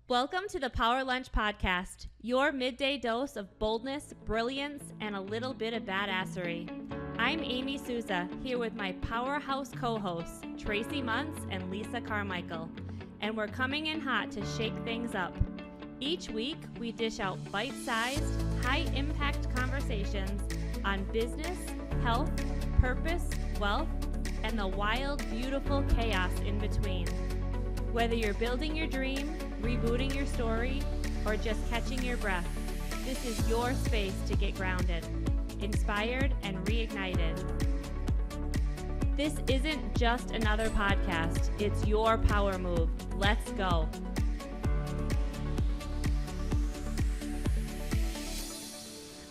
Welcome to the Power Lunch Podcast, your midday dose of boldness, brilliance, and a little bit of badassery. I'm Amy Sousa, here with my powerhouse co-hosts, Tracie, Munce, and Lisa Carmichael, and we're coming in hot to shake things up. Each week, we dish out bite-sized, high-impact conversations on business, health, purpose, wealth, and the wild, beautiful chaos in between. Whether you're building your dream, rebooting your story, or just catching your breath, this is your space to get grounded, inspired, and reignited. This isn't just another podcast, it's your power move. Let's go.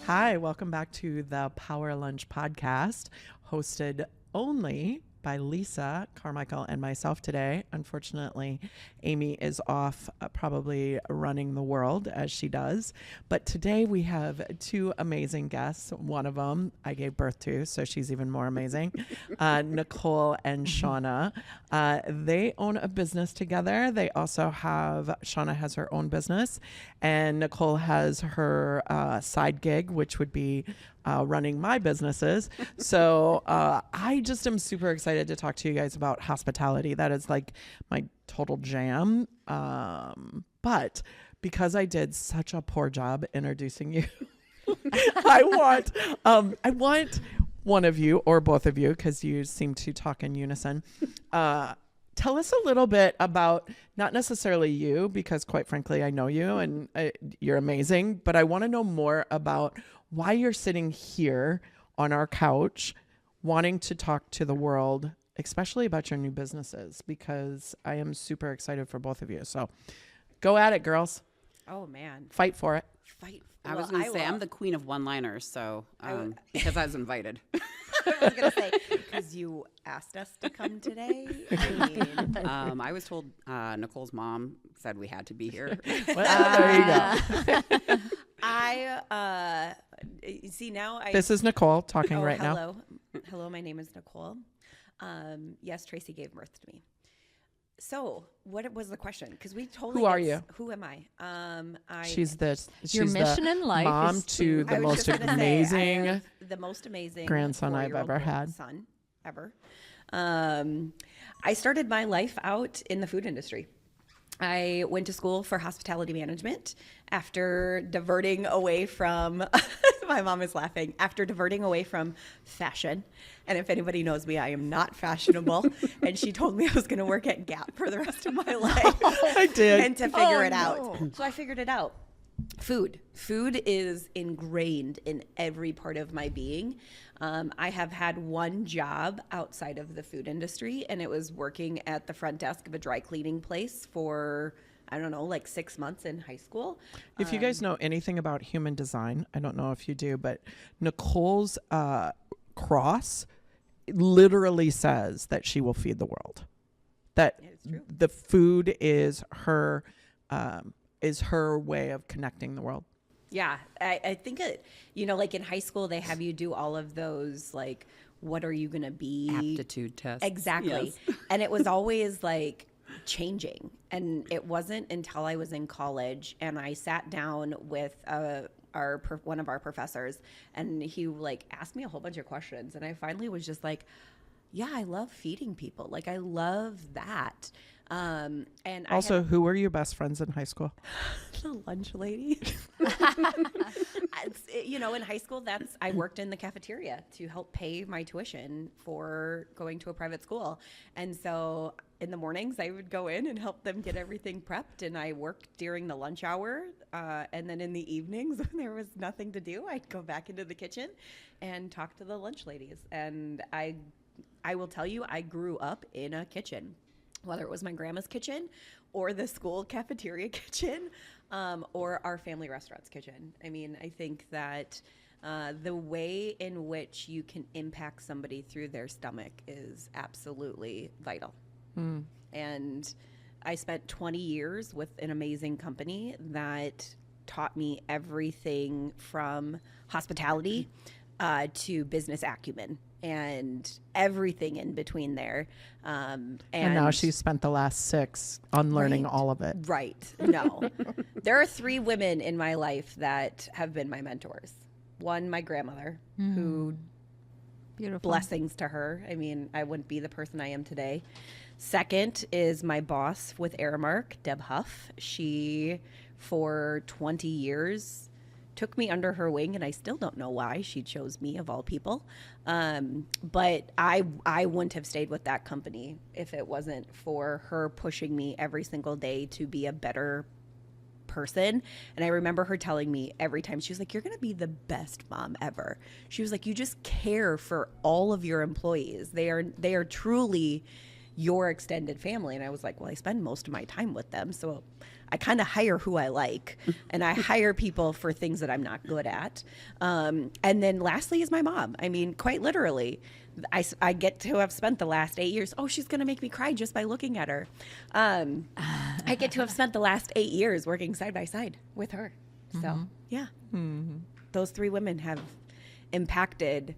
Hi, welcome back to the Power Lunch Podcast, hosted only by Lisa Carmichael and myself today. Unfortunately, Amy is off probably running the world as she does. But today we have two amazing guests. One of them I gave birth to, so she's even more amazing. Nicole and Shauna. They own a business together. They also have, Shawna has her own business, and Nicole has her side gig, which would be running my businesses. So I just am super excited to talk to you guys about hospitality. That is like my total jam. But because I did such a poor job introducing you, I want one of you or both of you, because you seem to talk in unison, tell us a little bit about, not necessarily you, because quite frankly, I know you and you're amazing, but I want to know more about why you're sitting here on our couch wanting to talk to the world, especially about your new businesses, because I am super excited for both of you. So go at it, girls. Oh, man. Fight for it. I was going to say, I'm the queen of one-liners, so because I was invited. I was going to say, because you asked us to come today. I mean, I was told Nicole's mom said we had to be here. Well, there you go. See, now This is Nicole talking right hello. now. Hello, my name is Nicole. Yes, Tracie gave birth to me. So, what was the question? Because we totally. Who are you? Who am I? She's your mission in life mom is to the most amazing the most amazing grandson I've ever had. Son ever. I started my life out in the food industry. I went to school for hospitality management after diverting away from, my mom is laughing, after diverting away from fashion. And if anybody knows me, I am not fashionable. And she told me I was going to work at Gap for the rest of my life. I did. And to figure it out. So I figured it out. Food is ingrained in every part of my being. I have had one job outside of the food industry, and it was working at the front desk of a dry cleaning place for, I don't know, like 6 months in high school. If you guys know anything about human design, I don't know if you do, but Nicole's cross literally says that she will feed the world. That the food is her way of connecting the world. Yeah, I think it, like in high school, they have you do all of those, like, what are you going to be? Aptitude tests. Exactly. Yes. And it was always like changing. And it wasn't until I was in college and I sat down with one of our professors, and he like asked me a whole bunch of questions. And I finally was just like, yeah, I love feeding people. Like, I love that. And also, who were your best friends in high school? The lunch lady. In high school, I worked in the cafeteria to help pay my tuition for going to a private school. And so in the mornings, I would go in and help them get everything prepped. And I worked during the lunch hour. And then in the evenings, when there was nothing to do, I'd go back into the kitchen and talk to the lunch ladies. And I will tell you, I grew up in a kitchen. Whether it was my grandma's kitchen or the school cafeteria kitchen or our family restaurant's kitchen. I mean, I think that the way in which you can impact somebody through their stomach is absolutely vital. And I spent 20 years with an amazing company that taught me everything from hospitality to business acumen. and everything in between there. And now she's spent the last 6 unlearning all of it. Right. No. There are 3 women in my life that have been my mentors. One, my grandmother, who, Beautiful. blessings to her. I mean, I wouldn't be the person I am today. Second is my boss with Aramark, Deb Huff. She, for 20 years, took me under her wing, and I still don't know why she chose me of all people. But I wouldn't have stayed with that company if it wasn't for her pushing me every single day to be a better person. And I remember her telling me every time, she was like, you're going to be the best mom ever. She was like, you just care for all of your employees. They are truly your extended family. And I was like, well, I spend most of my time with them, so I kind of hire who I like, and I hire people for things that I'm not good at. And then lastly is my mom. I mean, quite literally, I get to have spent the last 8 years. Oh, she's going to make me cry just by looking at her. I get to have spent the last 8 years working side by side with her. So, yeah. Those 3 women have impacted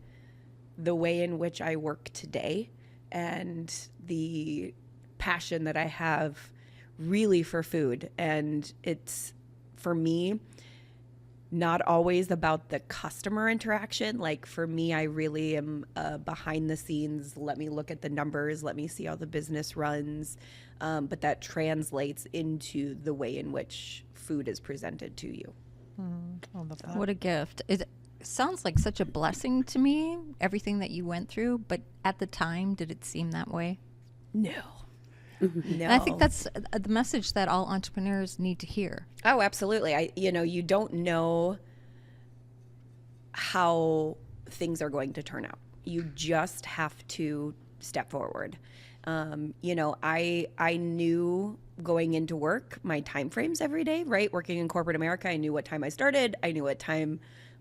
the way in which I work today and the passion that I have really for food. And it's, for me, not always about the customer interaction. Like, for me, I really am behind the scenes. Let me look at the numbers. Let me see how the business runs. But that translates into the way in which food is presented to you. What a gift. It sounds like such a blessing to me, everything that you went through. But at the time, did it seem that way? No. No. And I think that's the message that all entrepreneurs need to hear. Oh, absolutely. You don't know how things are going to turn out. You just have to step forward. I knew going into work my time frames every day, right? Working in corporate America, I knew what time I started. I knew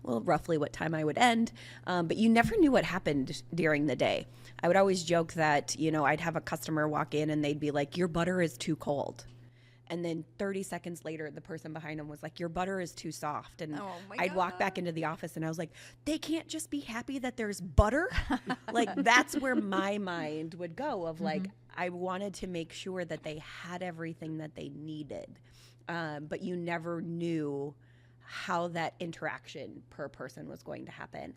roughly what time I would end. But you never knew what happened during the day. I would always joke that, I'd have a customer walk in and they'd be like, your butter is too cold. And then 30 seconds later, the person behind them was like, your butter is too soft. And I'd walk back into the office and I was like, they can't just be happy that there's butter. Like, that's where my mind would go of like, I wanted to make sure that they had everything that they needed. But you never knew how that interaction per person was going to happen.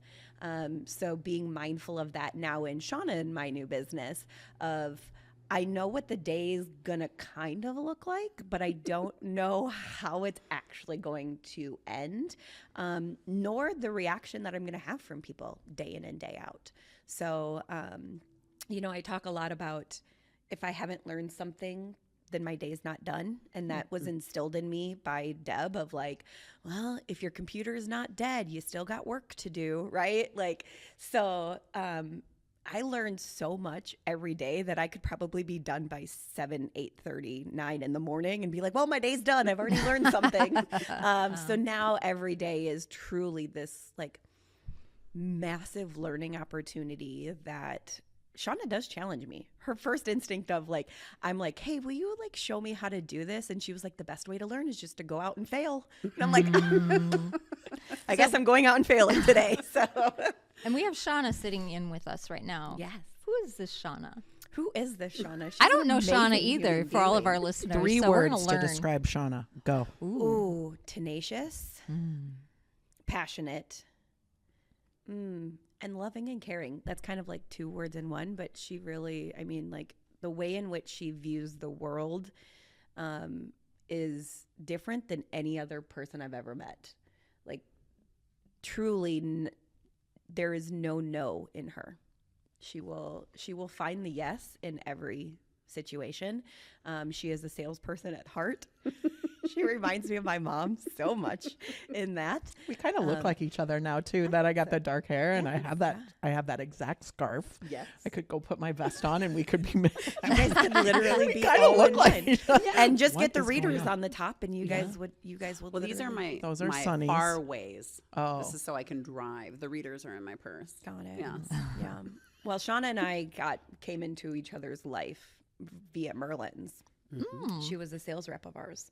So being mindful of that now in Shawna, in my new business, of I know what the day is going to kind of look like, but I don't know how it's actually going to end, nor the reaction that I'm going to have from people day in and day out. So, I talk a lot about if I haven't learned something, then my day's not done. And that was instilled in me by Deb of like, well, if your computer is not dead, you still got work to do, right? Like, so I learned so much every day that I could probably be done by 7, 8:30, 9 in the morning and be like, well, my day's done. I've already learned something. So now every day is truly this like massive learning opportunity that Shawna does challenge me. Her first instinct of like, I'm like, hey, will you like show me how to do this? And she was like, the best way to learn is just to go out and fail. And I'm like, I guess I'm going out and failing today. So, and we have Shawna sitting in with us right now. Yes. Who is this Shawna? Who is this Shawna? I don't know Shawna either. For all of our listeners, 3 so words to describe Shawna. Go. Ooh, tenacious, passionate, and loving and caring. That's kind of like 2 words in one, but she really, like the way in which she views the world is different than any other person I've ever met. Like truly, there is no in her. She will find the yes in every situation. She is a salesperson at heart. She reminds me of my mom so much in that. We kind of look like each other now too, that I got the dark hair and I have that exact scarf. Yes. I could go put my vest on and we could be you guys could literally be all in one. And just What get the is going readers on? on the top and you guys will Well, these are my Those are my Sunnies. far ways. Oh. This is so I can drive. The readers are in my purse. Got it. Yes. Yeah. Well, Shawna and I came into each other's life via Merlin's. She was a sales rep of ours.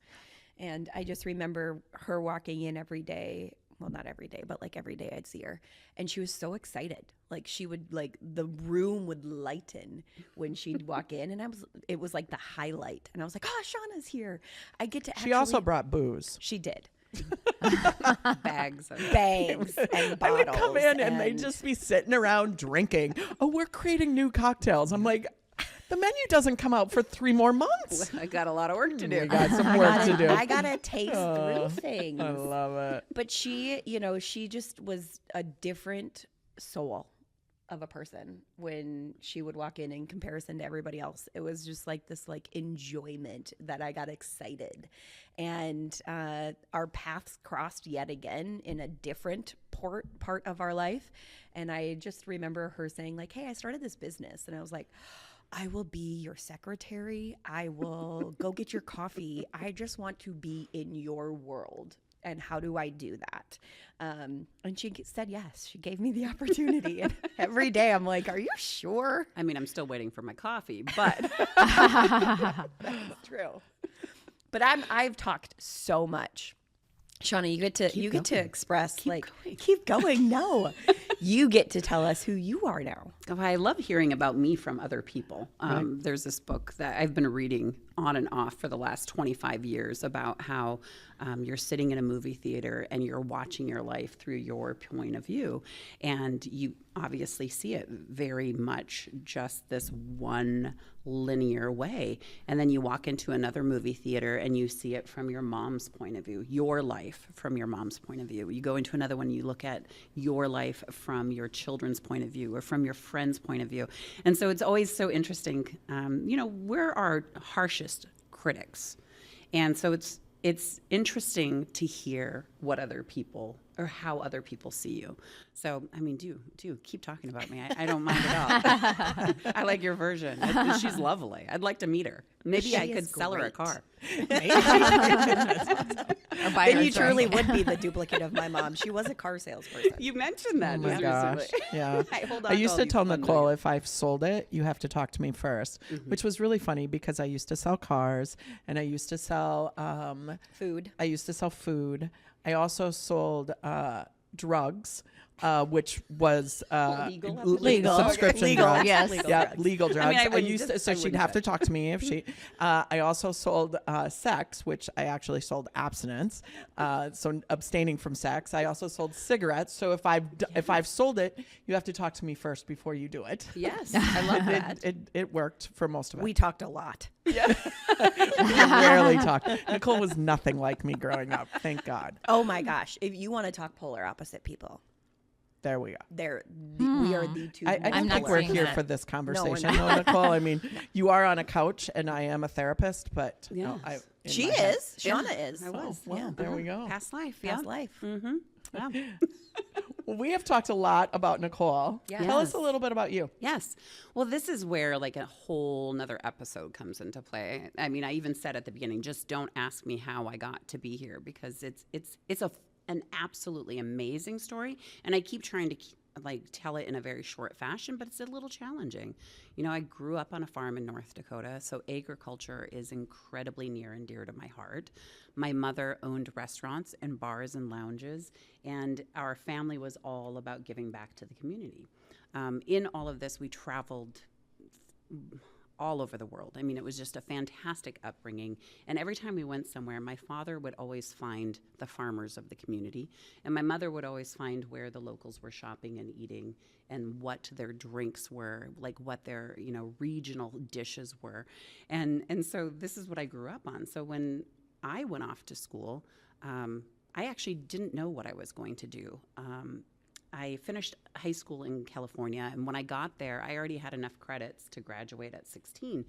And I just remember her walking in every day well, not every day, but like every day I'd see her. And she was so excited. Like she would, like the room would lighten when she'd walk in, and it was like the highlight. And I was like, oh, Shawna's here. I get to She also brought booze. She did. Bags and bottles. I would come in and they'd just be sitting around drinking. Oh, we're creating new cocktails. I'm like, the menu doesn't come out for 3 more months. I got a lot of work to do. We got some work to do. I gotta taste through things. I love it. But she, she just was a different soul of a person when she would walk in comparison to everybody else. It was just like this like enjoyment that I got excited. And our paths crossed yet again in a different part of our life. And I just remember her saying like, hey, I started this business. And I was like, I will be your secretary. I will go get your coffee. I just want to be in your world. And how do I do that? And she said yes. She gave me the opportunity. And every day I'm like, are you sure? I mean, I'm still waiting for my coffee, but That's true. But I've talked so much. Shauna, you get to express keep going. No, you get to tell us who you are now. Oh, I love hearing about me from other people. There's this book that I've been reading on and off for the last 25 years about how you're sitting in a movie theater and you're watching your life through your point of view. And you obviously see it very much just this one linear way. And then you walk into another movie theater and you see it from your mom's point of view, your life from your mom's point of view. You go into another one, you look at your life from your children's point of view or from your friend's point of view. And so it's always so interesting. We're our harshest critics. And so it's interesting to hear what other people or how other people see you. So, I mean, do keep talking about me. I don't mind at all. I like your version. She's lovely. I'd like to meet her. Maybe I could sell her a car. Then you truly would be the duplicate of my mom. She was a car salesperson. You mentioned that. Oh my gosh. Yeah. Hold on I used to tell Nicole, things. if I've sold it, you have to talk to me first, which was really funny because I used to sell cars and I used to sell food. I used to sell food. I also sold drugs, which was legal subscription legal, drugs. yes. Legal drugs. I mean, I used to, so she'd have to talk to me if she. I also sold sex, which I actually sold abstinence, so abstaining from sex. I also sold cigarettes. So if I've sold it, you have to talk to me first before you do it. Yes, I love that. It worked for most of it. We talked a lot. Yeah. We rarely talked. Nicole was nothing like me growing up. Thank God. Oh my gosh. If you want to talk polar opposite people, there we go. We are the two. I don't think we're here for this conversation, though, Nicole. I mean, you are on a couch, and I am a therapist, but yes. She is. Shauna is. I was. Well, yeah. there we go. Past life. Past life. Mm-hmm. Yeah. Well, we have talked a lot about Nicole. Yes. Tell us a little bit about you. Yes. Well, this is where like a whole nother episode comes into play. I mean, I even said at the beginning, just don't ask me how I got to be here because it's an absolutely amazing story. And I keep trying to tell it in a very short fashion, but it's a little challenging. I grew up on a farm in North Dakota, so agriculture is incredibly near and dear to my heart. My mother owned restaurants and bars and lounges, and our family was all about giving back to the community. In all of this, we traveled all over the world. I mean, it was just a fantastic upbringing. And every time we went somewhere, my father would always find the farmers of the community. And my mother would always find where the locals were shopping and eating and what their drinks were, like what their, regional dishes were. And so this is what I grew up on. So when I went off to school, I actually didn't know what I was going to do. I finished high school in California, and when I got there, I already had enough credits to graduate at 16.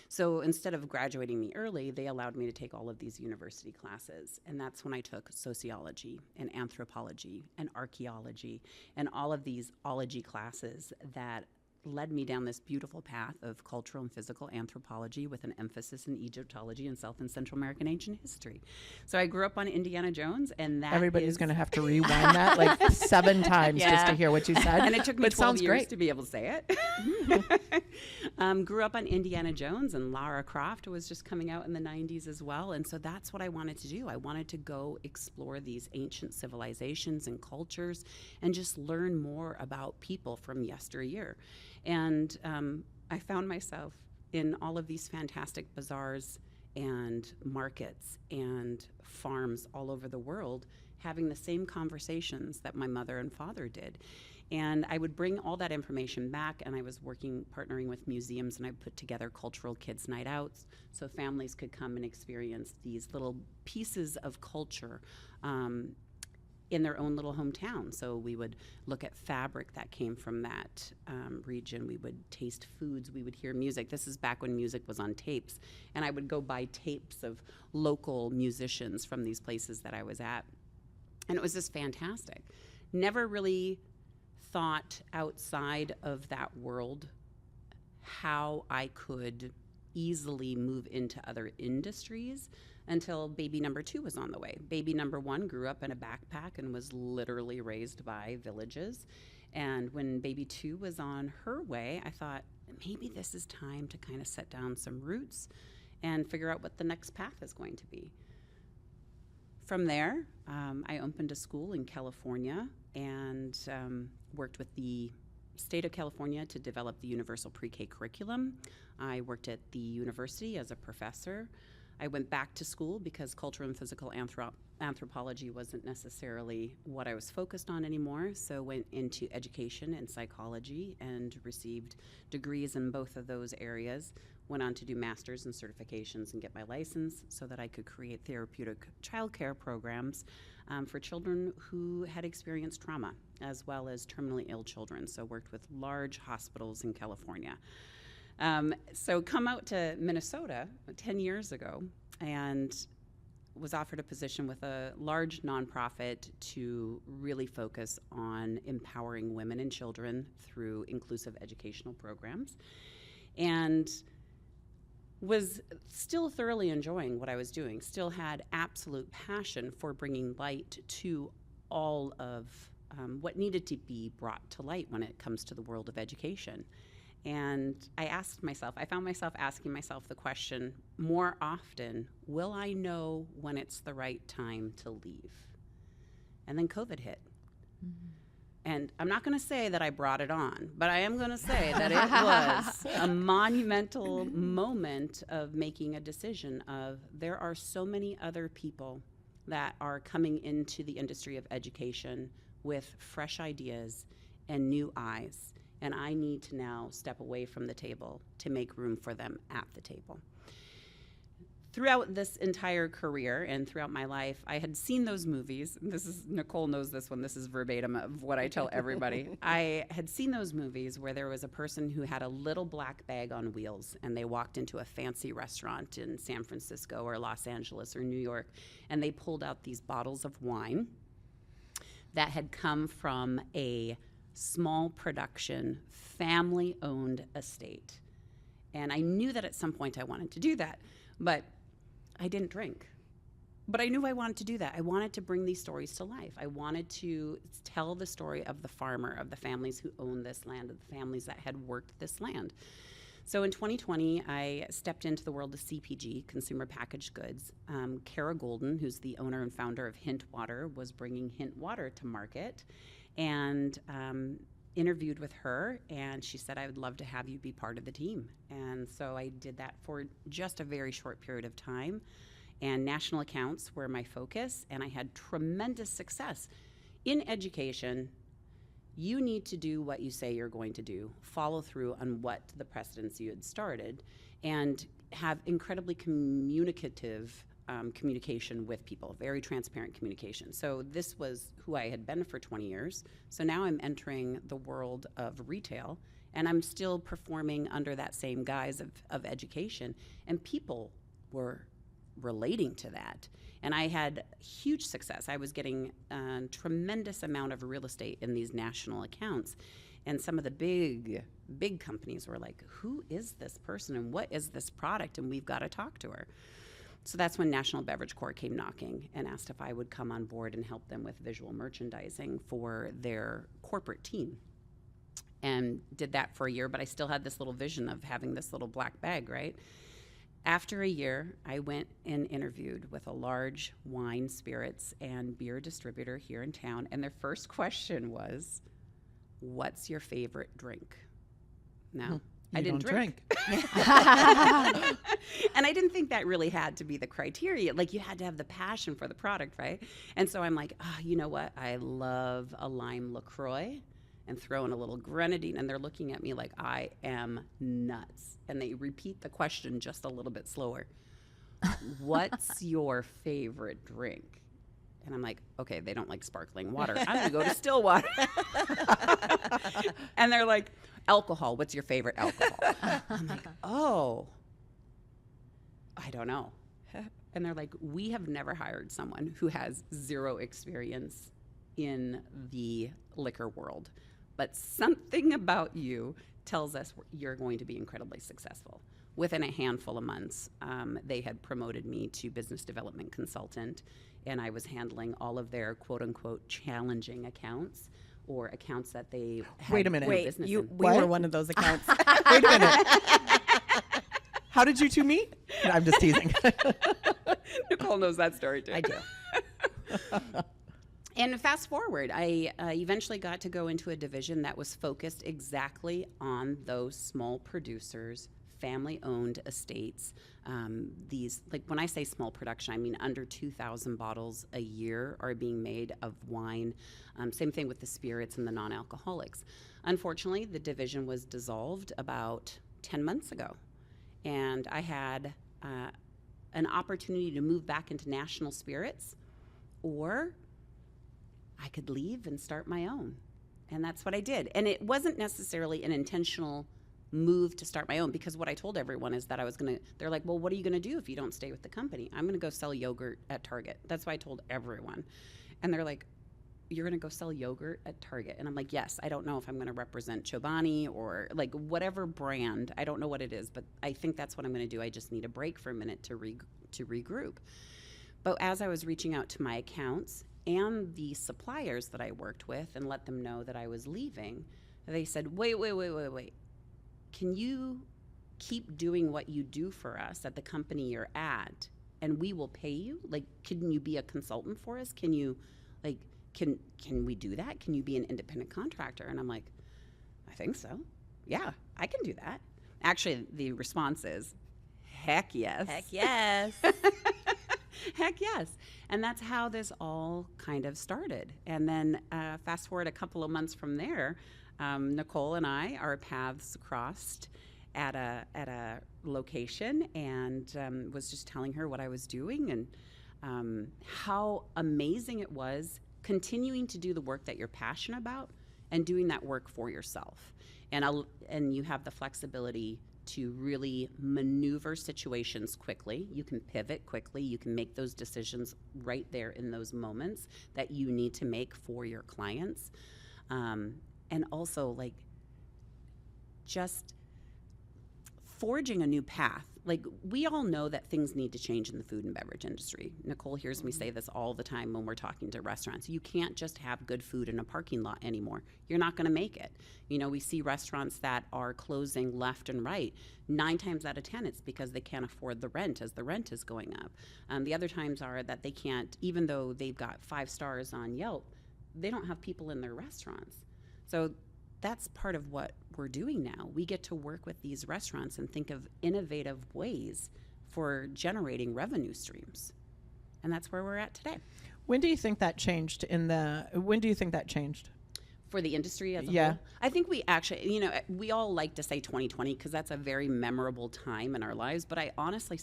So instead of graduating me early, they allowed me to take all of these university classes, and that's when I took sociology and anthropology and archaeology and all of these ology classes that led me down this beautiful path of cultural and physical anthropology with an emphasis in Egyptology and South and Central American ancient history. So I grew up on Indiana Jones, and that everybody's going to have to rewind that like 7 times just to hear what you said. And it took me 12 years great. to be able to say it. Grew up on Indiana Jones, and Lara Croft was just coming out in the 90s as well. And so that's what I wanted to do. I wanted to go explore these ancient civilizations and cultures and just learn more about people from yesteryear. And I found myself in all of these fantastic bazaars and markets and farms all over the world having the same conversations that my mother and father did. And I would bring all that information back, and I was partnering with museums, and I put together cultural kids' night outs so families could come and experience these little pieces of culture in their own little hometown. So we would look at fabric that came from that region. We would taste foods. We would hear music. This is back when music was on tapes. And I would go buy tapes of local musicians from these places that I was at. And it was just fantastic. Never really thought outside of that world how I could easily move into other industries until baby number 2 was on the way. Baby number 1 grew up in a backpack and was literally raised by villages. And when baby 2 was on her way, I thought, maybe this is time to kind of set down some roots and figure out what the next path is going to be. From there, I opened a school in California and worked with the state of California to develop the universal pre-K curriculum. I worked at the university as a professor. I went back to school because cultural and physical anthropology wasn't necessarily what I was focused on anymore, so went into education and psychology and received degrees in both of those areas. Went on to do masters and certifications and get my license so that I could create therapeutic childcare programs for children who had experienced trauma, as well as terminally ill children. So worked with large hospitals in California. So come out to Minnesota 10 years ago and was offered a position with a large nonprofit to really focus on empowering women and children through inclusive educational programs. And was still thoroughly enjoying what I was doing, still had absolute passion for bringing light to all of what needed to be brought to light when it comes to the world of education. And I found myself asking myself the question more often, will I know when it's the right time to leave? And then COVID hit. Mm-hmm. And I'm not going to say that I brought it on, but I am going to say that it was a monumental moment of making a decision of there are so many other people that are coming into the industry of education with fresh ideas and new eyes. And I need to now step away from the table to make room for them at the table. Throughout this entire career and throughout my life, I had seen those movies. Nicole knows this one. This is verbatim of what I tell everybody. I had seen those movies where there was a person who had a little black bag on wheels and they walked into a fancy restaurant in San Francisco or Los Angeles or New York, and they pulled out these bottles of wine that had come from a small production, family-owned estate. And I knew that at some point I wanted to do that, but I didn't drink. But I knew I wanted to do that. I wanted to bring these stories to life. I wanted to tell the story of the farmer, of the families who owned this land, of the families that had worked this land. So in 2020, I stepped into the world of CPG, consumer packaged goods. Kara Golden, who's the owner and founder of Hint Water, was bringing Hint Water to market, and interviewed with her, and she said, I would love to have you be part of the team. And so I did that for just a very short period of time, and national accounts were my focus, and I had tremendous success. In education, you need to do what you say you're going to do, follow through on what the precedents you had started, and have incredibly communicative communication with people, very transparent communication. So this was who I had been for 20 years. So now I'm entering the world of retail, and I'm still performing under that same guise of education, and people were relating to that. And I had huge success. I was getting a tremendous amount of real estate in these national accounts. And some of the big companies were like, who is this person and what is this product? And we've got to talk to her. So that's when National Beverage Corps came knocking and asked if I would come on board and help them with visual merchandising for their corporate team. And did that for a year, but I still had this little vision of having this little black bag, right? After a year, I went and interviewed with a large wine, spirits, and beer distributor here in town, and their first question was, what's your favorite drink? Now, I didn't drink. And I didn't think that really had to be the criteria. Like, you had to have the passion for the product, right? And so I'm like, you know what? I love a lime LaCroix, and throw in a little grenadine. And they're looking at me like I am nuts. And they repeat the question just a little bit slower. What's your favorite drink? And I'm like, okay, they don't like sparkling water. I'm going to go to still water. And they're like, alcohol. What's your favorite alcohol? I'm like, oh, I don't know. And they're like, we have never hired someone who has zero experience in the liquor world. But something about you tells us you're going to be incredibly successful. Within a handful of months, they had promoted me to business development consultant, and I was handling all of their quote-unquote challenging accounts, or accounts that they had. Wait a minute. Wait, business we in. were one of those accounts. Wait a minute. How did you two meet? No, I'm just teasing. Nicole knows that story too. I do. And fast forward, I eventually got to go into a division that was focused exactly on those small producers, family-owned estates. These, like, when I say small production, I mean under 2,000 bottles a year are being made of wine. Same thing with the spirits and the non-alcoholics. Unfortunately, the division was dissolved about 10 months ago. And I had an opportunity to move back into national spirits, or I could leave and start my own. And that's what I did. And it wasn't necessarily an intentional move to start my own, because what I told everyone is that I was going to, they're like, well, what are you going to do if you don't stay with the company? I'm going to go sell yogurt at Target. That's what I told everyone. And they're like, you're going to go sell yogurt at Target? And I'm like, yes, I don't know if I'm going to represent Chobani or like whatever brand. I don't know what it is, but I think that's what I'm going to do. I just need a break for a minute to regroup. But as I was reaching out to my accounts and the suppliers that I worked with and let them know that I was leaving, they said, wait. Can you keep doing what you do for us at the company you're at, and we will pay you? Like, can you be a consultant for us? Can you, like, can we do that? Can you be an independent contractor? And I'm like, I think so. Yeah, I can do that. Actually, the response is, heck yes. Heck yes. Heck yes. And that's how this all kind of started. And then fast forward a couple of months from there, Nicole and I, our paths crossed at a location, and was just telling her what I was doing and how amazing it was continuing to do the work that you're passionate about and doing that work for yourself. And you have the flexibility to really maneuver situations quickly. You can pivot quickly. You can make those decisions right there in those moments that you need to make for your clients. And also, like, just forging a new path. Like, we all know that things need to change in the food and beverage industry. Nicole hears me say this all the time when we're talking to restaurants. You can't just have good food in a parking lot anymore. You're not going to make it. You know, we see restaurants that are closing left and right. 9 times out of 10, it's because they can't afford the rent as the rent is going up. The other times are that they can't, even though they've got 5 stars on Yelp, they don't have people in their restaurants. So that's part of what we're doing now. We get to work with these restaurants and think of innovative ways for generating revenue streams. And that's where we're at today. When do you think that changed For the industry as a Yeah. whole? I think we actually, you know, we all like to say 2020 because that's a very memorable time in our lives. But I honestly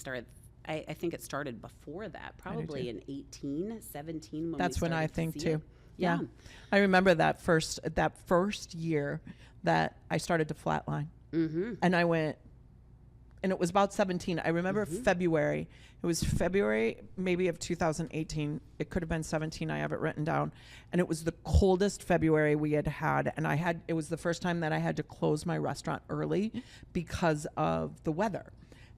I think it started before that, probably in 18, 17. That's when I think too. Yeah. I remember that first year that I started to flatline. Mm-hmm. And I went, and it was about 17. I remember February. It was February maybe of 2018. It could have been 17. I have it written down. And it was the coldest February we had. And it was the first time that I had to close my restaurant early because of the weather.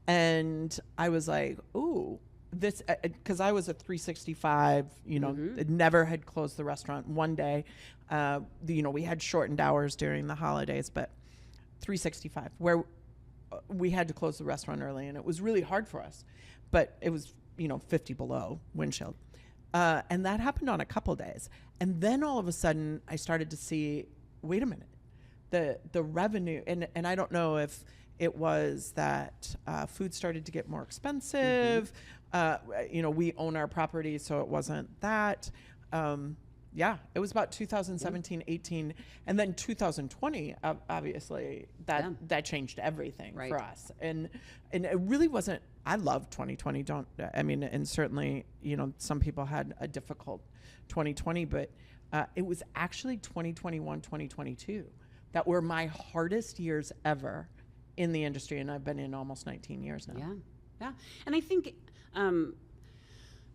And I was like, ooh, this, because I was a 365, never had closed the restaurant one day. We had shortened hours during the holidays, but 365, where we had to close the restaurant early, and it was really hard for us. But it was, 50 below wind chill. And that happened on a couple days. And then all of a sudden I started to see, wait a minute, the revenue, and I don't know if it was that food started to get more expensive. We own our property, so it wasn't that. It was about 2017, 18, and then 2020, obviously, that changed everything for us. And it really wasn't, I love 2020, and certainly, some people had a difficult 2020, but it was actually 2021, 2022 that were my hardest years ever in the industry, and I've been in almost 19 years now. Yeah. And I think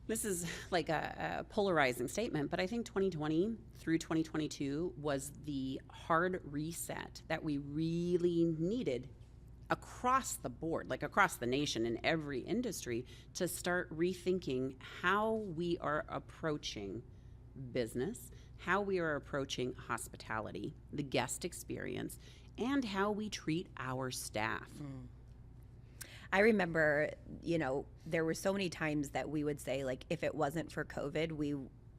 this is like a polarizing statement, but I think 2020 through 2022 was the hard reset that we really needed across the board, like across the nation in every industry, to start rethinking how we are approaching business, how we are approaching hospitality, the guest experience, and how we treat our staff. I remember, there were so many times that we would say, like, if it wasn't for COVID,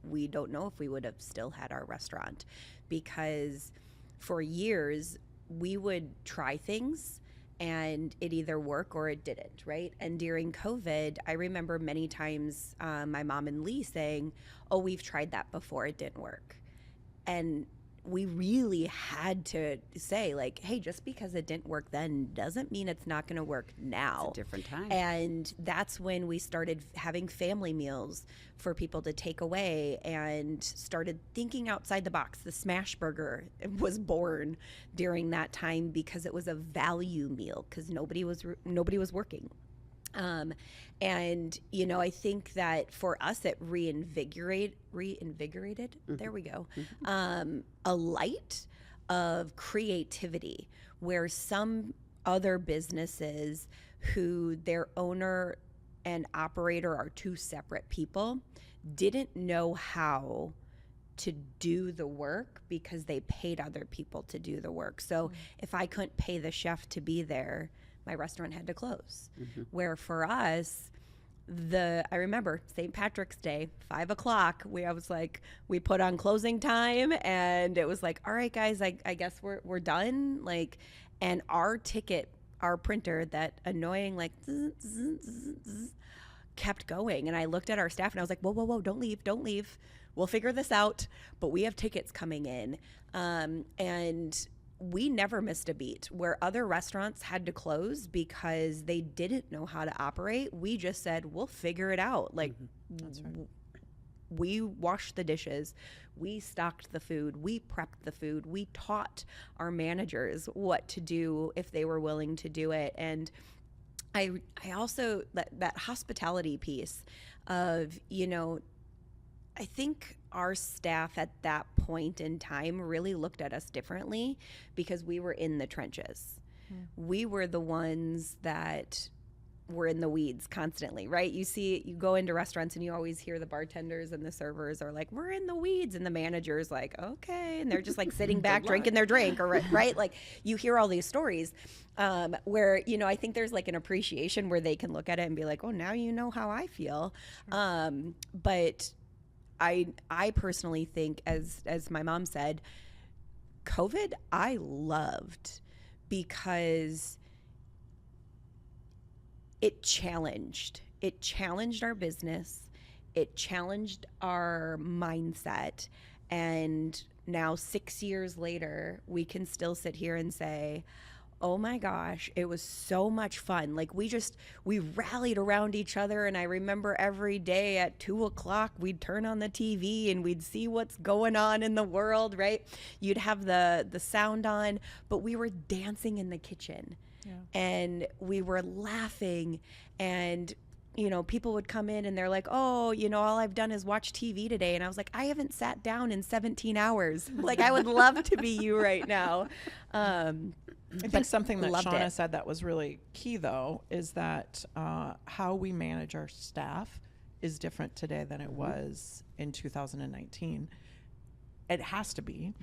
we don't know if we would have still had our restaurant, because for years we would try things and it either work or it didn't, right? And during COVID, I remember many times my mom and Lee saying, oh, we've tried that before, it didn't work. And we really had to say, like, hey, just because it didn't work then doesn't mean it's not going to work now. It's a different time. And that's when we started having family meals for people to take away and started thinking outside the box. The smash burger was born during that time because it was a value meal, because nobody was working. And I think that for us it reinvigorated, there we go, a light of creativity, where some other businesses who their owner and operator are two separate people didn't know how to do the work because they paid other people to do the work. So if I couldn't pay the chef to be there, my restaurant had to close. Where for us, I remember St. Patrick's Day, 5:00, we put on closing time, and it was like, all right, guys, I guess we're done. Like, and our printer, that annoying, like, zzz, zzz, zzz, zzz, kept going. And I looked at our staff and I was like, whoa, don't leave. We'll figure this out. But we have tickets coming in. And we never missed a beat. Where other restaurants had to close because they didn't know how to operate, we just said, we'll figure it out. Like, That's right. We washed the dishes, we stocked the food, we prepped the food, we taught our managers what to do if they were willing to do it. And I also, that hospitality piece of, I think our staff at that point in time really looked at us differently because we were in the trenches. We were the ones that were in the weeds constantly, right? You go into restaurants and you always hear the bartenders and the servers are like, we're in the weeds. And the manager's like, okay. And they're just like sitting back, drinking their drink, or right? Like, you hear all these stories where, I think there's like an appreciation where they can look at it and be like, oh, now you know how I feel. But I personally think, as my mom said, COVID I loved because it challenged our business, it challenged our mindset, and now 6 years later we can still sit here and say, oh my gosh, it was so much fun. Like, we rallied around each other, and I remember every day at 2:00 we'd turn on the TV and we'd see what's going on in the world, right? You'd have the sound on, but we were dancing in the kitchen. and we were laughing, and people would come in and they're like, oh, all I've done is watch TV today. And I was like, I haven't sat down in 17 hours. Like, I would love to be you right now. I think something that Shawna said that was really key, though, is that how we manage our staff is different today than it was in 2019. It has to be.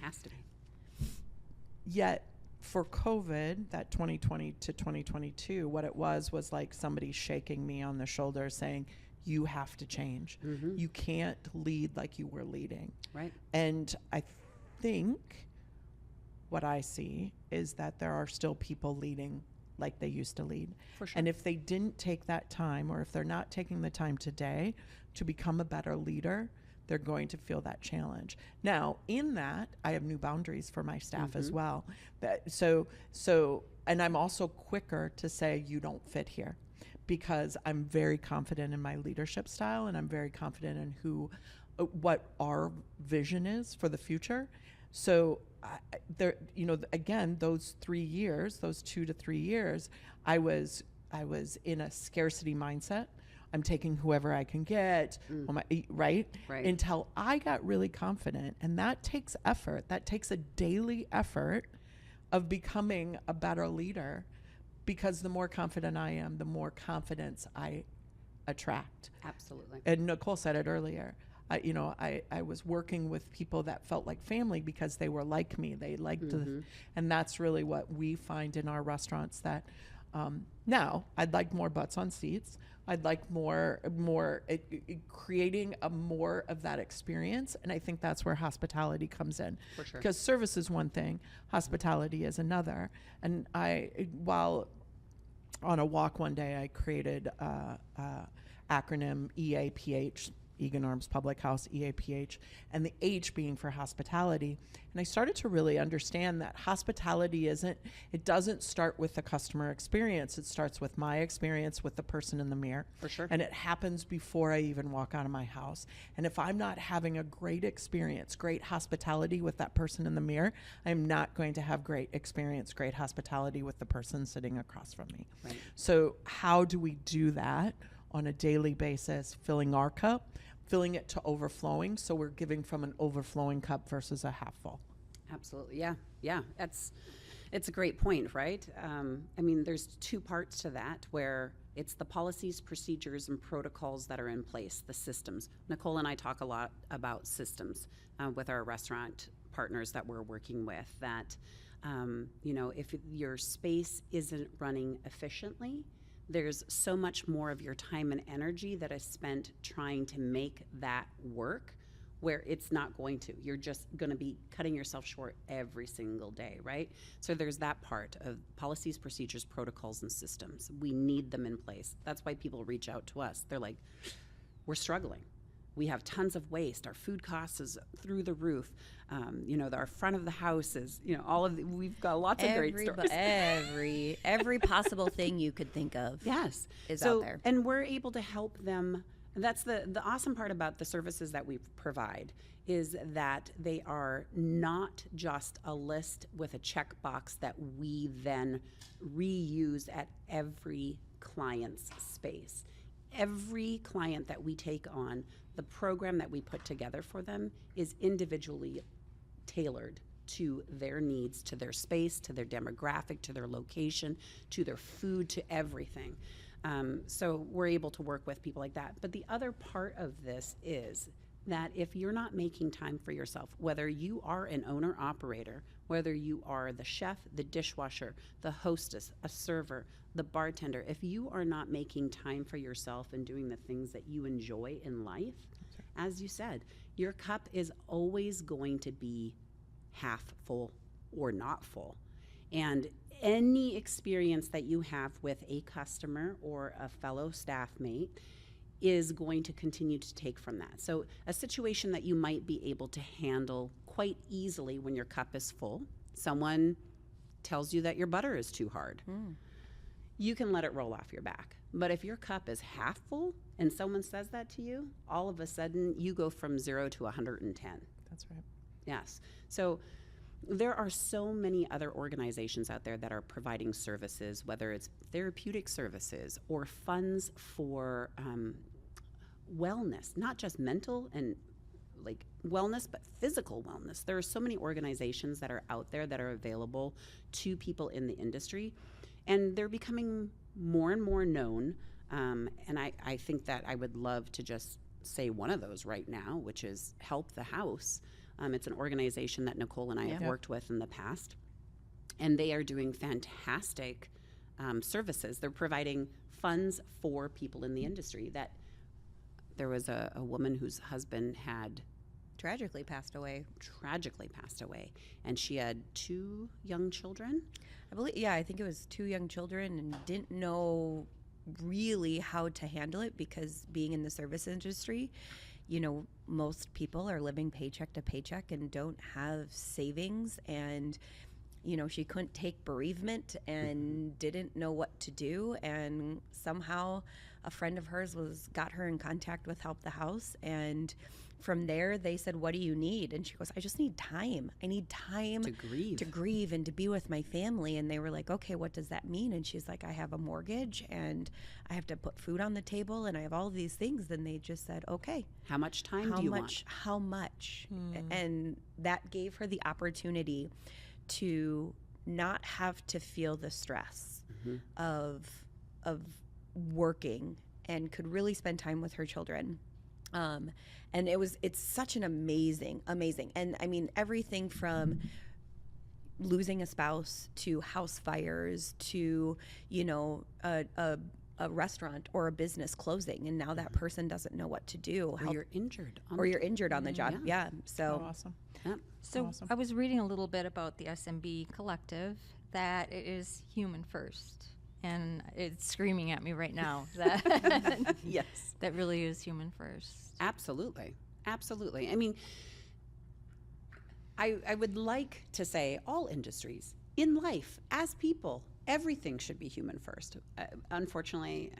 Yet, for COVID, that 2020 to 2022, what it was like somebody shaking me on the shoulder saying, you have to change. You can't lead like you were leading. Right. And I think what I see is that there are still people leading like they used to lead. For sure. And if they didn't take that time, or if they're not taking the time today to become a better leader, they're going to feel that challenge. Now, in that, I have new boundaries for my staff as well. And I'm also quicker to say, you don't fit here, because I'm very confident in my leadership style, and I'm very confident in what our vision is for the future. So again, those 3 years, those 2 to 3 years, I was in a scarcity mindset. I'm taking whoever I can get, right? Until I got really confident. And that takes effort. That takes a daily effort of becoming a better leader, because the more confident I am, the more confidence I attract. Absolutely. And Nicole said it earlier. I was working with people that felt like family because they were like me. They liked and that's really what we find in our restaurants, that now I'd like more butts on seats. I'd like more creating a more of that experience. And I think that's where hospitality comes in. For sure. Because service is one thing, hospitality is another. And while on a walk one day, I created acronym EAPH, Egan Arms Public House, EAPH, and the H being for hospitality. And I started to really understand that hospitality doesn't start with the customer experience. It starts with my experience with the person in the mirror. For sure. And it happens before I even walk out of my house. And if I'm not having a great experience, great hospitality with that person in the mirror, I'm not going to have great experience, great hospitality with the person sitting across from me. Right. So how do we do that on a daily basis, filling our cup, filling it to overflowing, so we're giving from an overflowing cup versus a half full? Absolutely. Yeah. It's a great point, right? There's two parts to that, where it's the policies, procedures, and protocols that are in place, the systems. Nicole and I talk a lot about systems with our restaurant partners that we're working with, that if your space isn't running efficiently, there's so much more of your time and energy that is spent trying to make that work, where it's not going to. You're just going to be cutting yourself short every single day, right? So there's that part of policies, procedures, protocols, and systems. We need them in place. That's why people reach out to us. They're like, we're struggling. We have tons of waste. Our food costs is through the roof. Our front of the house is, we've got lots of great stories. Every possible thing you could think of. Yes. Is out there. And we're able to help them. And that's the awesome part about the services that we provide, is that they are not just a list with a checkbox that we then reuse at every client's space. Every client that we take on, the program that we put together for them is individually tailored to their needs, to their space, to their demographic, to their location, to their food, to everything. So we're able to work with people like that. But the other part of this is that if you're not making time for yourself, whether you are an owner-operator, whether you are the chef, the dishwasher, the hostess, a server, the bartender, if you are not making time for yourself and doing the things that you enjoy in life, as you said, your cup is always going to be half full or not full. And any experience that you have with a customer or a fellow staff mate is going to continue to take from that. So a situation that you might be able to handle quite easily when your cup is full, someone tells you that your butter is too hard. You can let it roll off your back. But if your cup is half full and someone says that to you, all of a sudden you go from 0 to 110. That's right. Yes. So there are so many other organizations out there that are providing services, whether it's therapeutic services or funds for wellness, not just mental and like wellness, but physical wellness. There are so many organizations that are out there that are available to people in the industry, and they're becoming more and more known. And I think that I would love to just say one of those right now, which is Help the House. It's an organization that Nicole and I have worked with in the past, and they are doing fantastic services. They're providing funds for people in the industry. That there was a woman whose husband had tragically passed away, and she had 2 young children. I think it was 2 young children, and didn't know really how to handle it, because being in the service industry, you know, most people are living paycheck to paycheck and don't have savings. And, you know, she couldn't take bereavement and didn't know what to do. And somehow a friend of hers got her in contact with Help the House. And from there, they said, "What do you need?" And she goes, "I just need time. I need time to grieve and to be with my family." And they were like, "Okay, what does that mean?" And she's like, "I have a mortgage and I have to put food on the table and I have all of these things." And they just said, "Okay, how much time do you want? How much?" And that gave her the opportunity to not have to feel the stress of working, and could really spend time with her children. And it's such an amazing. And I mean, everything from losing a spouse to house fires to, you know, a restaurant or a business closing, and now that person doesn't know what to do. Or you're injured on the job. Yeah. So awesome. Yeah. So awesome. I was reading a little bit about the SMB collective, that it is human first. And it's screaming at me right now that yes, that really is human first. Absolutely. I mean, I would like to say all industries in life, as people, everything should be human first. Unfortunately,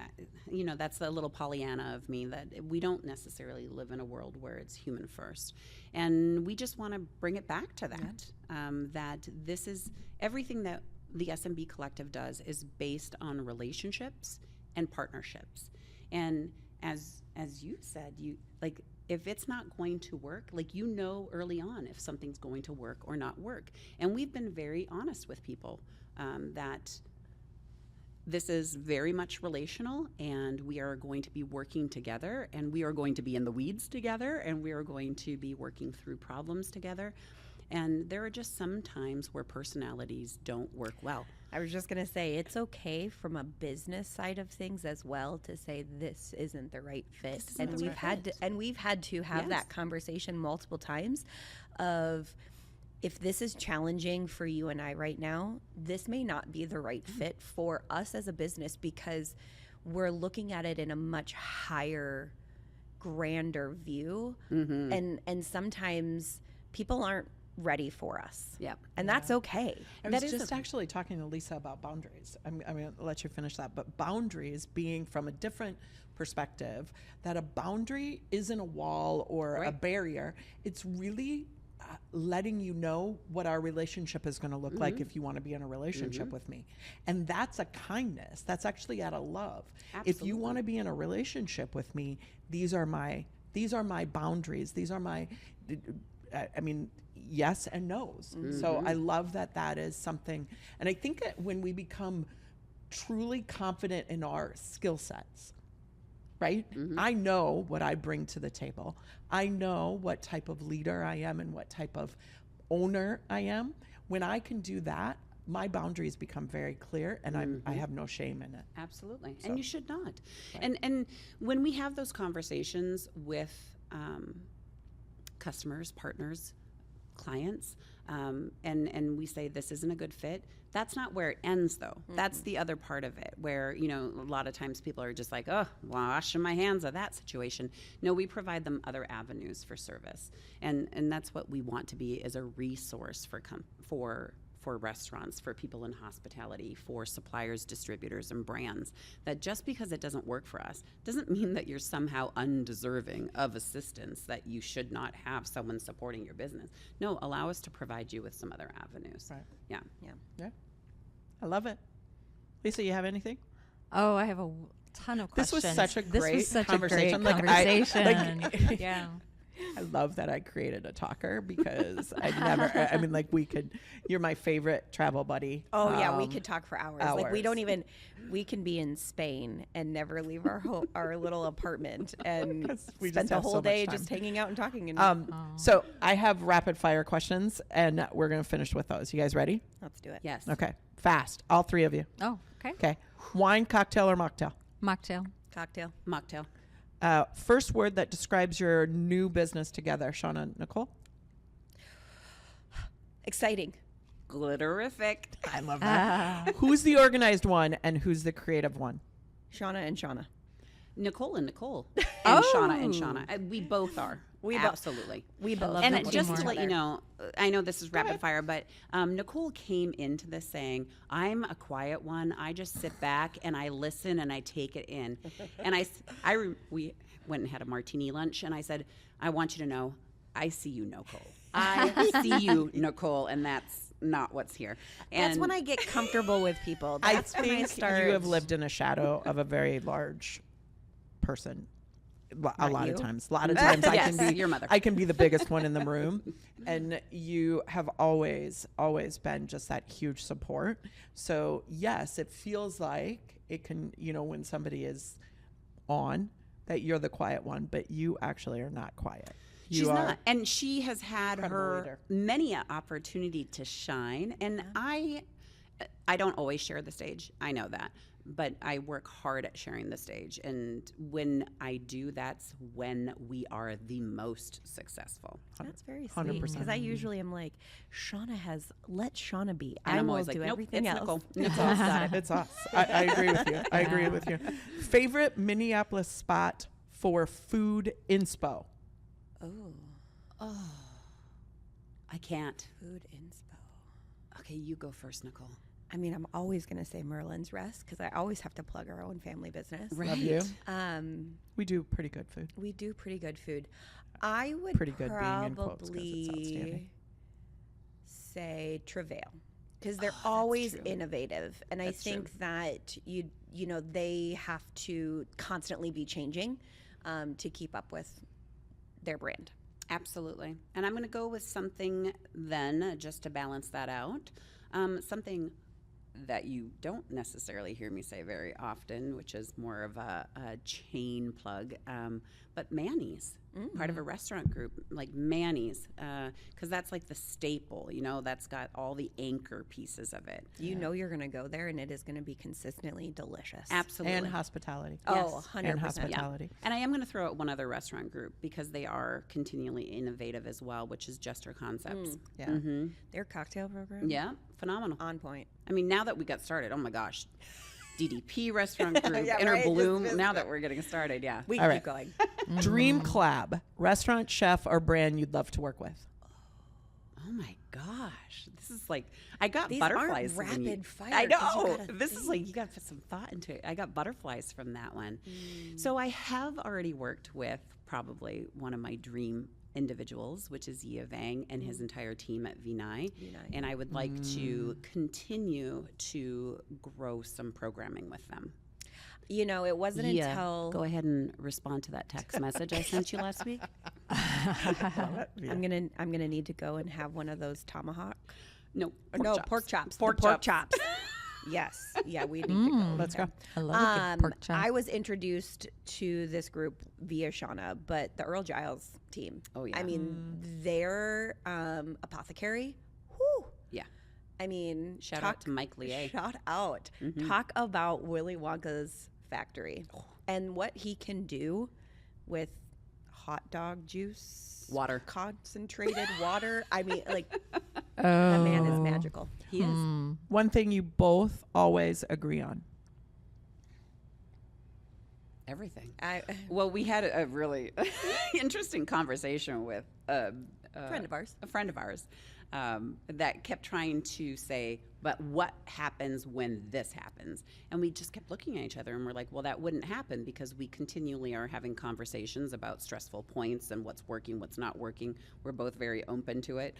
you know, that's the little Pollyanna of me, that we don't necessarily live in a world where it's human first. And we just want to bring it back to that, that this is everything that the SMB Collective does is based on relationships and partnerships. And as you said, if it's not going to work, like, you know, early on if something's going to work or not work. And we've been very honest with people that this is very much relational, and we are going to be working together, and we are going to be in the weeds together, and we are going to be working through problems together. And there are just some times where personalities don't work well. I was just going to say, it's okay from a business side of things as well to say this isn't the right fit. And we've had to have that conversation multiple times of, if this is challenging for you and I right now, this may not be the right fit for us as a business, because we're looking at it in a much higher, grander view. And sometimes people aren't ready for us. Yep. And that's okay. I was just actually talking to Lisa about boundaries. I'm going to let you finish that. But boundaries being from a different perspective, that a boundary isn't a wall or a barrier. It's really letting you know what our relationship is going to look like if you want to be in a relationship with me. And that's a kindness. That's actually out of love. Absolutely. If you want to be in a relationship with me, these are my boundaries. These are my, yes and no's. So I love that is something. And I think that when we become truly confident in our skill sets, right? I know what I bring to the table. I know what type of leader I am and what type of owner I am. When I can do that, my boundaries become very clear, and I have no shame in it. Absolutely. So, and you should not. Right. And when we have those conversations with customers, partners, clients, and we say this isn't a good fit, that's not where it ends, though. That's the other part of it, where, you know, a lot of times people are just like, oh, washing my hands of that situation. No, we provide them other avenues for service, and that's what we want to be, as a resource for for restaurants, for people in hospitality, for suppliers, distributors, and brands, that just because it doesn't work for us doesn't mean that you're somehow undeserving of assistance, that you should not have someone supporting your business. No, allow us to provide you with some other avenues. Right. Yeah. Yeah. I love it. Lisa, you have anything? Oh, I have a ton of This questions. was such a This great was such conversation. A great conversation. Yeah. I love that I created a talker because I never, I mean, like you're my favorite travel buddy. Oh yeah, we could talk for hours. Like we can be in Spain and never leave our little apartment and we spend just the have whole so much day time. just hanging out and talking. And So I have rapid fire questions and we're going to finish with those. You guys ready? let's do it. Yes. Okay. Fast. All three of you. Oh, okay. Okay. Wine, cocktail, or mocktail? Mocktail. Cocktail. Mocktail. First word that describes your new business together, Shauna, Nicole? Exciting. Glitterific. I love that. Who's the organized one and who's the creative one? Shauna and Shauna. Nicole and Nicole. And Shauna and Shauna. We both are. We absolutely. We both. love And that just to teamwork. let you know, I know this is rapid fire, but Nicole came into this saying, I'm a quiet one. I just sit back and I listen and I take it in. And we went and had a martini lunch and I said, I want you to know, I see you, Nicole. I see you, Nicole, and that's not what's here. And That's when I get comfortable with people. I That's when I think start. you have lived in a shadow of a very large person. A lot you? of times. A lot of times I Yes, can be your mother. I can be the biggest one in the room. And you have always been just that huge support. So yes, it feels like it can, when somebody is on, that you're the quiet one, but you actually are not quiet. She's not. And she has had incredible her leader. many an opportunity to shine. And I don't always share the stage. I know that. But I work hard at sharing the stage. And when I do, that's when we are the most successful. That's very sweet. 100%. Because I usually am like, let Shauna be. And I I'm will always like, do nope, everything it's else. Nicole. It's us. It's us. I agree with you. I agree with you. Favorite Minneapolis spot for food inspo? Oh, I can't. food inspo. Okay, you go first, Nicole. I mean, I'm always going to say Merlin's Rest because I always have to plug our own family business. Right. Love you. Um, We do pretty good food. we do pretty good food. I would Pretty good being in quotes 'cause it's outstanding. probably say Travail because they're always innovative, and That's I think that they have to constantly be changing to keep up with their brand. Absolutely. And I'm going to go with something then, just to balance that out. Something that you don't necessarily hear me say very often, which is more of a chain plug, but Manny's, part of a restaurant group, like Manny's, because that's like the staple, that's got all the anchor pieces of it. You know you're going to go there, and it is going to be consistently delicious. Absolutely. And hospitality. Oh, 100%. And hospitality. And I am going to throw out one other restaurant group because they are continually innovative as well, which is Jester Concepts. Yeah. Mm-hmm. Their cocktail program? Yeah, phenomenal. On point. I mean, now that we got started, oh my gosh, DDP restaurant group, Yeah, Inner right, Bloom. just- Now that we're getting started, yeah. We All can right. keep going. Dream collab, restaurant, chef, or brand you'd love to work with? Oh my gosh, this is like I got These butterflies. aren't when you- rapid fire, I 'cause you know. gotta This is like you got to put some thought into it. I got butterflies from that one. So I have already worked with probably one of my dream individuals, which is Yia Vang and his entire team at V9. And I would like to continue to grow some programming with them. It wasn't until Go ahead and respond to that text message I sent you last week. I'm gonna need to go and have one of those tomahawk. No, Pork chops. Pork The pork chops. chops. Yes. Yeah, we need to go. Let's go. I love a good pork chop. I was introduced to this group via Shauna, but the Earl Giles team. Oh, yeah. I mean, their apothecary. Whew. Yeah. I mean, Shout out to Mike Lier. Shout out. Talk about Willy Wonka's factory and what he can do with hot dog juice, Water. concentrated water. I mean, like, that man is magical. He is. One thing you both always agree on. Everything. I Well, we had a really interesting conversation with a friend of ours. a friend of ours, that kept trying to say, but what happens when this happens? And we just kept looking at each other and we're like, well, that wouldn't happen because we continually are having conversations about stressful points and what's working, what's not working. We're both very open to it.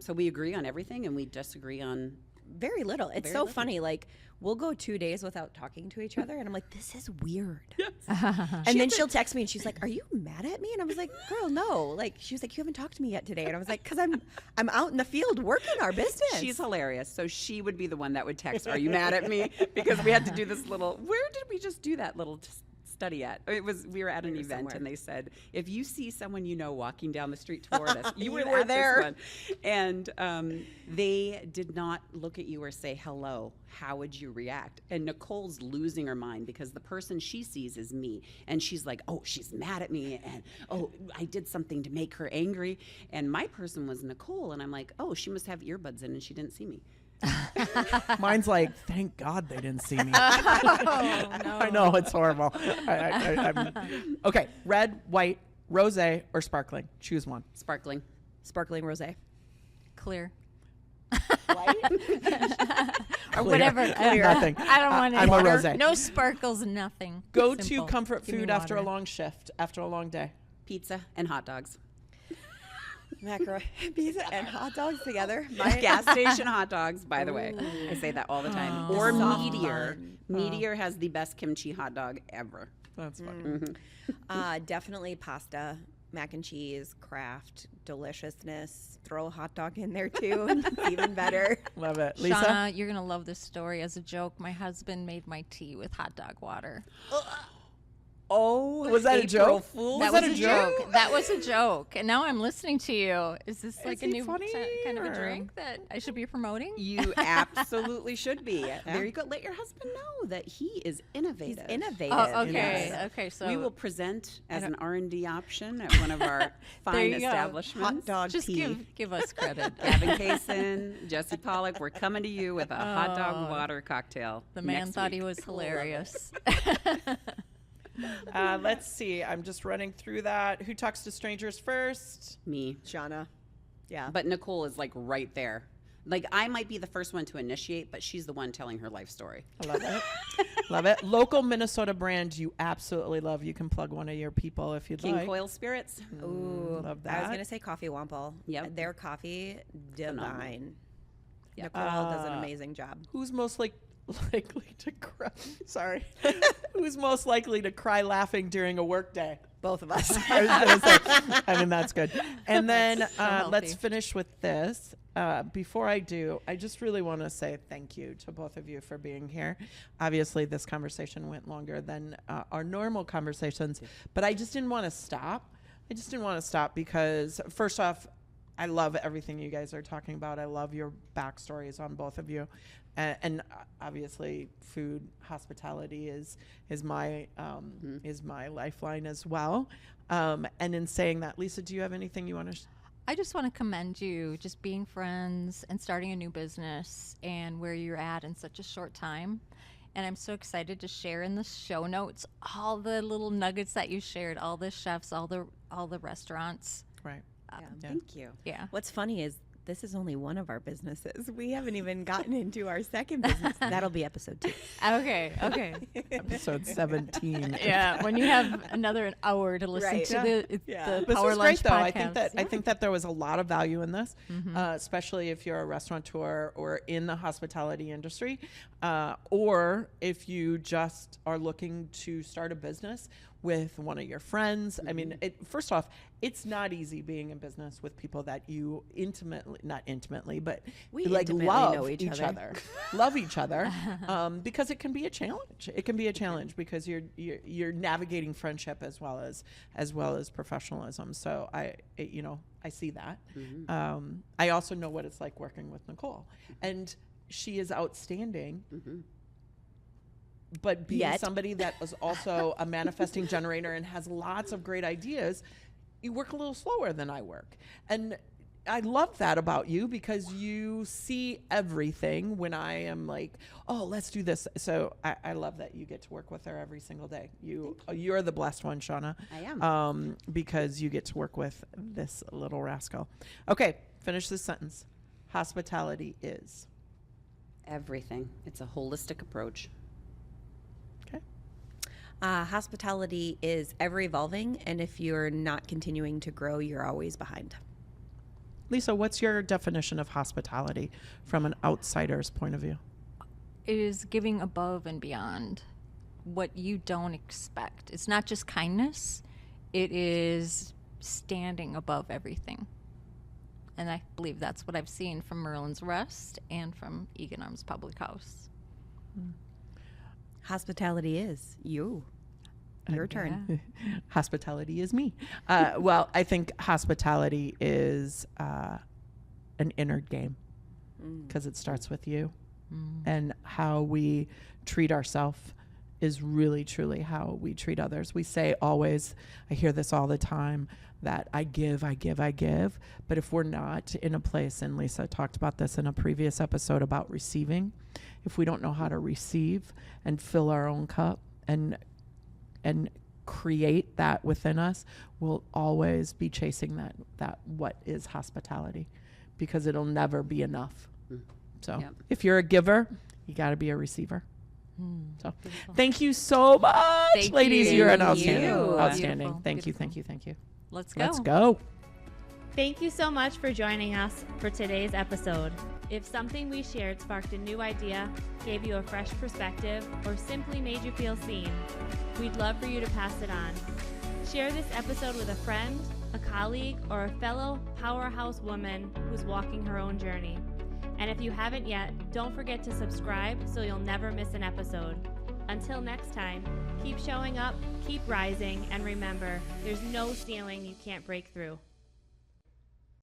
So we agree on everything and we disagree on very little. It's so funny. Like, we'll go 2 days without talking to each other, and I'm like, this is weird. Yes. And then she'll text me, and she's like, "Are you mad at me?" And I was like, "Girl, no." Like, she was like, "You haven't talked to me yet today," and I was like, "Cause I'm out in the field working our business." She's hilarious. So she would be the one that would text, "Are you mad at me?" Because we had to do this little. Where did we just do that little study at? We were at an event somewhere. And they said, if you see someone you know walking down the street toward us, you were there. And they did not look at you or say hello. How would you react? And Nicole's losing her mind because the person she sees is me. And she's like, oh, she's mad at me. And, oh, I did something to make her angry. And my person was Nicole. And I'm like, oh, she must have earbuds in and she didn't see me. Mine's like, thank God they didn't see me. Oh, no. I know, it's horrible. Okay, red, white, rosé, or sparkling? Choose one. Sparkling. Sparkling rosé. Clear. White? Or whatever. Clear. Nothing. I don't want it. I'm a rosé. No sparkles, nothing. Go to Simple. comfort Give me food after a water. long shift, after a long day. Pizza and hot dogs. Macaroni, pizza, and hot dogs together. Gas station hot dogs, by the way. I say that all the time. Or Meteor. Meteor has the best kimchi hot dog ever. That's funny. Definitely pasta, mac and cheese, Kraft, deliciousness. Throw a hot dog in there too. It's even better. Love it. Lisa? Shauna, you're going to love this story. As a joke, my husband made my tea with hot dog water. Oh, was that a joke? Fool's. That was a joke. That was a joke. And now I'm listening to you. Is this like a he new funny, kind of a or- drink that I should be promoting? You absolutely should be. There you go. Let your husband know that he is innovative. He's innovative. Oh, okay. Yes. Okay, so We will present as an R&D option at one of our fine you go. establishments. Hot dog just tea. give us credit. Gavin Kaysen, Jesse Pollock, we're coming to you with a hot dog water cocktail. The man next thought week. he was hilarious. Let's see. I'm just running through that. Who talks to strangers first? Me. Shauna. Yeah. But Nicole is like right there. Like I might be the first one to initiate, but she's the one telling her life story. I love it. Love it. Local Minnesota brand you absolutely love. You can plug one of your people if you'd King like. Coil Spirits. Ooh, love I was that. going to say Coffee Wample. Yep. Their coffee, divine. Yep. Nicole does an amazing job. Who's most likely to cry? Sorry. Who's most likely to cry laughing during a work day? Both of us. I was gonna say, I mean, that's good. And then let's healthy. finish with this. Before I do, I just really want to say thank you to both of you for being here. Obviously, this conversation went longer than our normal conversations, but I just didn't want to stop. Because, first off, I love everything you guys are talking about. I love your backstories on both of you. And obviously, food hospitality is my lifeline as well. And in saying that, Lisa, do you have anything you want to? I just want to commend you just being friends and starting a new business and where you're at in such a short time. And I'm so excited to share in the show notes all the little nuggets that you shared, all the chefs, all the restaurants. Right. Yeah. Yeah. Thank you. Yeah. What's funny is this is only one of our businesses. We haven't even gotten into our second business. That'll be episode 2. Okay. Episode 17. Yeah, when you have another hour to listen Right. to the This Power was Lunch great, though. podcast. I think that there was a lot of value in this, especially if you're a restaurateur or in the hospitality industry, or if you just are looking to start a business with one of your friends. I mean, first off, it's not easy being in business with people that you not intimately, but We like intimately love know each other. love each other, because it can be a challenge. It can be a challenge because you're navigating friendship as well as professionalism. So I see that. I also know what it's like working with Nicole, and she is outstanding. But being somebody that was also a manifesting generator and has lots of great ideas, you work a little slower than I work. And I love that about you because you see everything when I am like, oh, let's do this. So I love that you get to work with her every single day. You're the blessed one, Shauna. I am. Because you get to work with this little rascal. Okay, finish this sentence. hospitality is? Everything. It's a holistic approach. Okay. Hospitality is ever evolving, and if you're not continuing to grow, you're always behind. Lisa, what's your definition of hospitality from an outsider's point of view? It is giving above and beyond what you don't expect. It's not just kindness, it is standing above everything. And I believe that's what I've seen from Merlin's Rest and from Egan Arms Public House. Hospitality is you. Your turn. Hospitality is me. Well, I think hospitality is an inner game because it starts with you. And how we treat ourselves is really, truly how we treat others. We say always, I hear this all the time, that I give. But if we're not in a place, and Lisa talked about this in a previous episode about receiving, if we don't know how to receive and fill our own cup and create that within us, we'll always be chasing that what is hospitality, because it'll never be enough. So if you're a giver, you got to be a receiver. So thank you so much, ladies. You're an outstanding. Beautiful. Thank you. Let's go. Let's go. Thank you so much for joining us for today's episode. If something we shared sparked a new idea, gave you a fresh perspective, or simply made you feel seen, we'd love for you to pass it on. Share this episode with a friend, a colleague, or a fellow powerhouse woman who's walking her own journey. And if you haven't yet, don't forget to subscribe so you'll never miss an episode. Until next time, keep showing up, keep rising, and remember, there's no ceiling you can't break through.